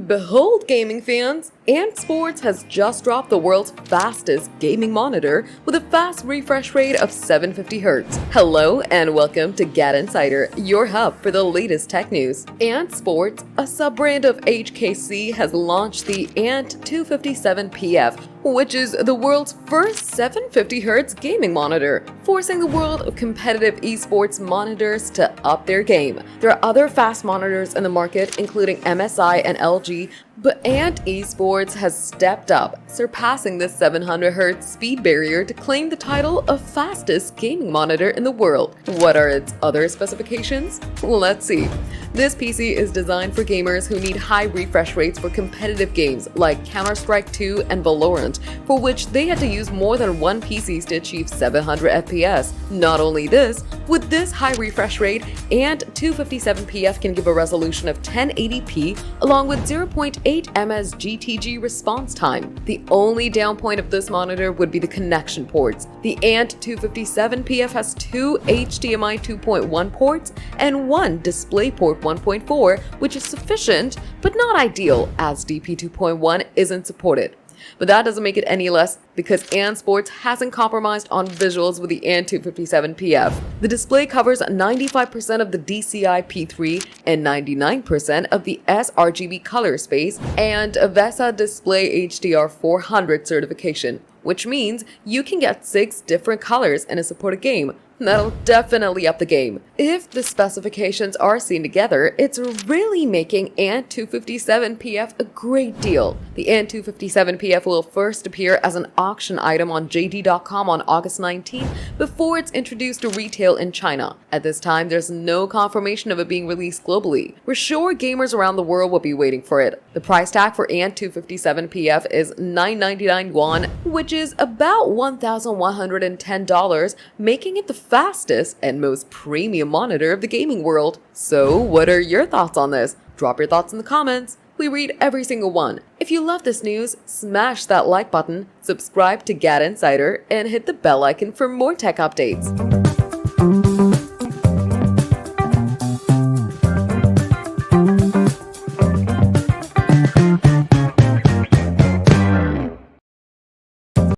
Behold, gaming fans! ANT257PF has just dropped the world's fastest gaming monitor with a fast refresh rate of 750Hz. Hello and welcome to GadInsider, your hub for the latest tech news. ANT257PF, a sub-brand of HKC, has launched the ANT257PF, which is the world's first 750Hz gaming monitor, forcing the world of competitive esports monitors to up their game. There are other fast monitors in the market, including MSI and LG, but ANT Esports has stepped up, surpassing the 700Hz speed barrier to claim the title of fastest gaming monitor in the world. What are its other specifications? Let's see. This PC is designed for gamers who need high refresh rates for competitive games like Counter-Strike 2 and Valorant, for which they had to use more than one PC to achieve 700 FPS. Not only this, with this high refresh rate, ANT257PF can give a resolution of 1080p along with 0.8 ms GTG response time. The only down point of this monitor would be the connection ports. The ANT257PF has two HDMI 2.1 ports and one DisplayPort 1.4, which is sufficient but not ideal as DP 2.1 isn't supported. But that doesn't make it any less, because ANT257PF hasn't compromised on visuals with the ANT257PF. The display covers 95% of the DCI P3 and 99% of the sRGB color space and a VESA Display HDR 400 certification, which means you can get 6 different colors in a supported game. That'll definitely up the game. If the specifications are seen together, it's really making ANT257PF a great deal. The ANT257PF will first appear as an auction item on JD.com on August 19th before it's introduced to retail in China. At this time, there's no confirmation of it being released globally. We're sure gamers around the world will be waiting for it. The price tag for ANT257PF is 999 won, which is about $1,110, making it the fastest and most premium monitor of the gaming world. So, what are your thoughts on this? Drop your thoughts in the comments. We read every single one. If you love this news, smash that like button, subscribe to GadInsider, and hit the bell icon for more tech updates.